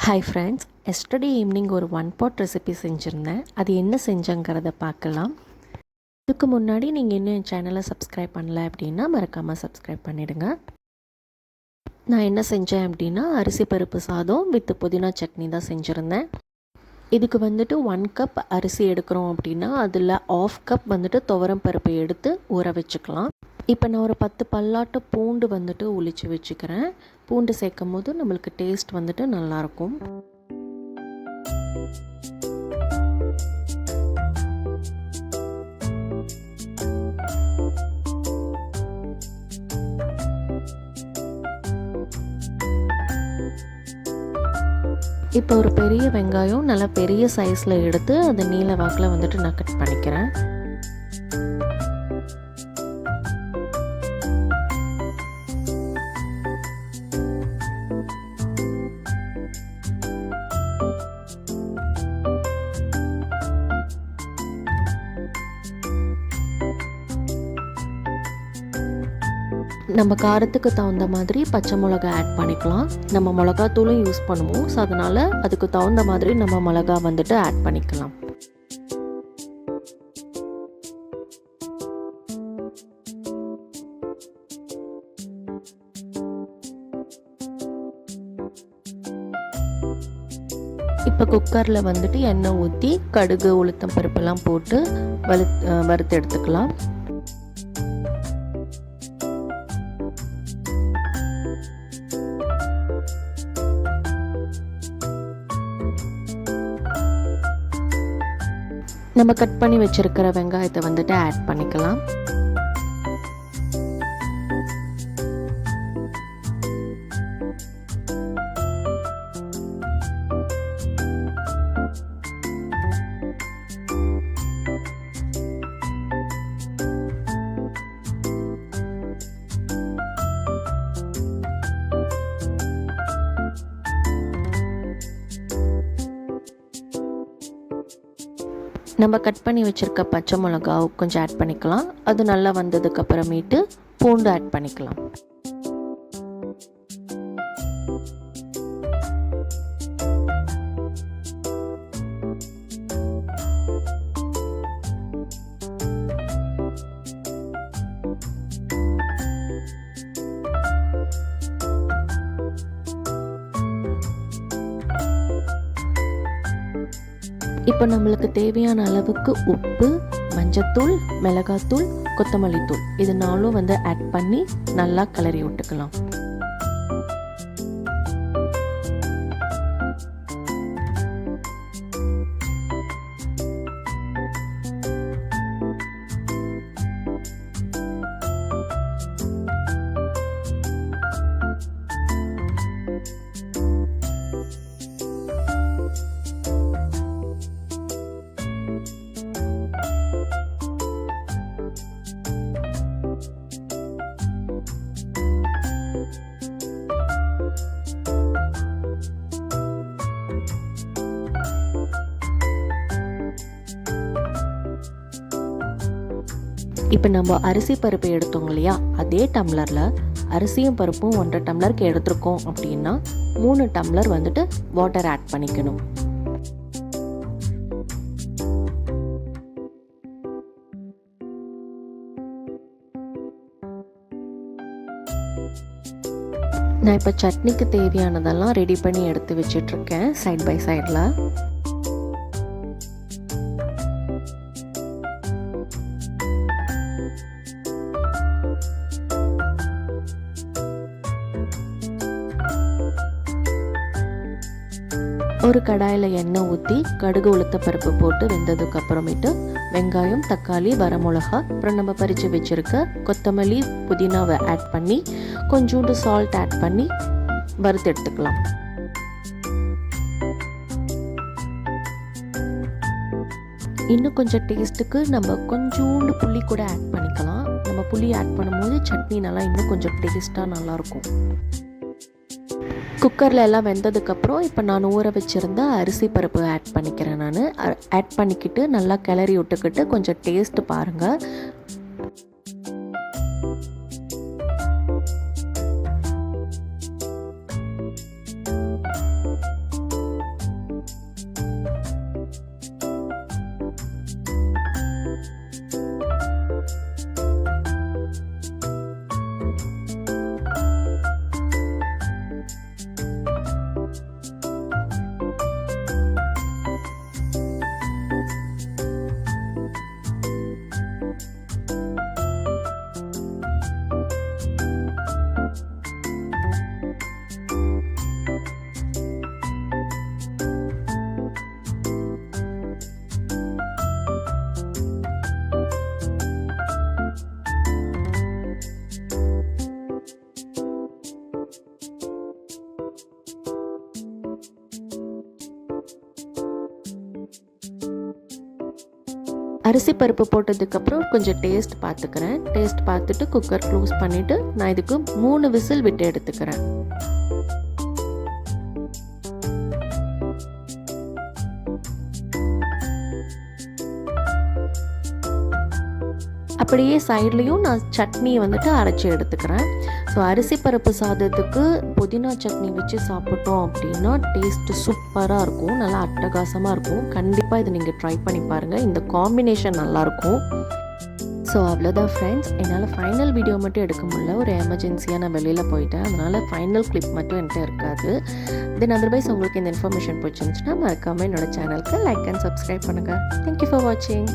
Hi friends, yesterday evening ஒரு one pot recipe செஞ்சுருந்தேன். அது என்ன செஞ்சங்கிறத பார்க்கலாம். இதுக்கு முன்னாடி நீங்கள் இன்னும் என் சேனலை சப்ஸ்கிரைப் பண்ணல அப்படின்னா மறக்காமல் சப்ஸ்கிரைப் பண்ணிவிடுங்க. நான் என்ன செஞ்சேன் அப்படின்னா அரிசி பருப்பு சாதம் வித் புதினா சட்னி தான் செஞ்சுருந்தேன். இதுக்கு வந்துட்டு 1 கப் அரிசி எடுக்கிறோம் அப்படின்னா அதில் 1/2 கப் வந்துட்டு துவரம் பருப்பு எடுத்து ஊற வச்சுக்கலாம். இப்போ நான் ஒரு 10 பல்லாட்டு பூண்டு வந்துட்டு உளிச்சு வச்சுக்கிறேன். பூண்டு சேர்க்கும் போது நம்மளுக்கு டேஸ்ட் வந்துட்டு நல்லாயிருக்கும். இப்போ ஒரு பெரிய வெங்காயம் நல்லா பெரிய சைஸில் எடுத்து அதை நீல வாக்கில் வந்துட்டு நான் கட் பண்ணிக்கிறேன். நம்ம காரத்துக்கு தகுந்த மாதிரி பச்சை மிளகா ஆட் பண்ணிக்கலாம். நம்ம மிளகாத்தூளும் யூஸ் பண்ணுவோம். ஸோ அதனால் அதுக்கு தகுந்த மாதிரி நம்ம மிளகா வந்துட்டு ஆட் பண்ணிக்கலாம். இப்போ குக்கரில் வந்துட்டு எண்ணெய் ஊற்றி கடுகு உளுத்தம் பருப்பெல்லாம் போட்டு வறுத்து எடுத்துக்கலாம். நம்ம கட் பண்ணி வச்சிருக்கிற வெங்காயத்தை வந்துட்டு ஆட் பண்ணிக்கலாம். நம்ம கட் பண்ணி வச்சுருக்க பச்சை மிளகா கொஞ்சம் ஆட் பண்ணிக்கலாம். அது நல்லா வந்ததுக்கு அப்புறமேட்டு பூண்டு ஆட் பண்ணிக்கலாம். இப்போ நம்மளுக்கு தேவையான அளவுக்கு உப்பு, மஞ்சத்தூள், மிளகாத்தூள், கொத்தமல்லி தூள் இது நாலும் வந்து ஆட் பண்ணி நல்லா கிளறி விட்டுக்கலாம். இப்போ நம்ம அரிசி பருப்பு எடுத்தோம் இல்லையா, அதே டம்ளரில் அரிசியும் பருப்பும் 1.5 டம்ளருக்கு எடுத்துருக்கோம் அப்படின்னா 3 டம்ளர் வந்துட்டு வாட்டர் ஆட் பண்ணிக்கணும். நான் இப்போ சட்னிக்கு தேவையானதெல்லாம் ரெடி பண்ணி எடுத்து வச்சிட்ருக்கேன் சைட் பை சைடில். ஒரு கடாயில் எண்ணெய் ஊற்றி கடுகு உளுத்த பருப்பு போட்டு வெந்ததுக்கு அப்புறமேட்டு வெங்காயம், தக்காளி, வரமிளகா, அப்புறம் நம்ம பறித்து வச்சுருக்க கொத்தமல்லி, புதினாவை ஆட் பண்ணி கொஞ்சோண்டு சால்ட் ஆட் பண்ணி வறுத்து எடுத்துக்கலாம். இன்னும் கொஞ்சம் டேஸ்ட்டுக்கு நம்ம கொஞ்சோண்டு புளி கூட ஆட் பண்ணிக்கலாம். நம்ம புளி ஆட் பண்ணும்போது சட்னி நல்லா இன்னும் கொஞ்சம் டேஸ்ட்டாக நல்லாயிருக்கும். குக்கரில் எல்லாம் வெந்ததுக்கப்புறம் இப்போ நான் ஊற வச்சுருந்த அரிசி பருப்பு ஆட் பண்ணிக்கிறேன். நான் ஆட் பண்ணிக்கிட்டு நல்லா கிளறி விட்டுக்கிட்டு கொஞ்சம் டேஸ்ட்டு பாருங்கள். அரிசி பருப்பு போட்டதுக்கப்புறம் கொஞ்சம் டேஸ்ட் பார்த்துக்கிறேன். டேஸ்ட் பார்த்துட்டு குக்கர் க்ளோஸ் பண்ணிவிட்டு நான் இதுக்கு 3 விசில் விட்டு எடுத்துக்கிறேன். அப்படியே சைட்லேயும் நான் சட்னியை வந்துட்டு அரைச்சி எடுத்துக்கிறேன். ஸோ அரிசி பருப்பு சாதத்துக்கு புதினா சட்னி வச்சு சாப்பிட்டோம் அப்படின்னா டேஸ்ட்டு சூப்பராக இருக்கும், நல்லா அட்டகாசமாக இருக்கும். கண்டிப்பாக இதை நீங்கள் ட்ரை பண்ணி பாருங்கள், இந்த காம்பினேஷன் நல்லாயிருக்கும். ஸோ அவ்வளோதான் ஃப்ரெண்ட்ஸ், என்னால் ஃபைனல் வீடியோ மட்டும் எடுக்க முடியல, ஒரு எமர்ஜென்சியாக நான் வெளியில் போயிட்டேன், அதனால் ஃபைனல் கிளிப் மட்டும் என்கிட்ட இருக்காது. தென் அதர்வைஸ் உங்களுக்கு இந்த இன்ஃபர்மேஷன் பிடிச்சிருந்துச்சுன்னா மறக்காமல் என்னோடய சேனலுக்கு லைக் அண்ட் சப்ஸ்கிரைப் பண்ணுங்கள். தேங்க்யூ ஃபார் வாட்சிங்.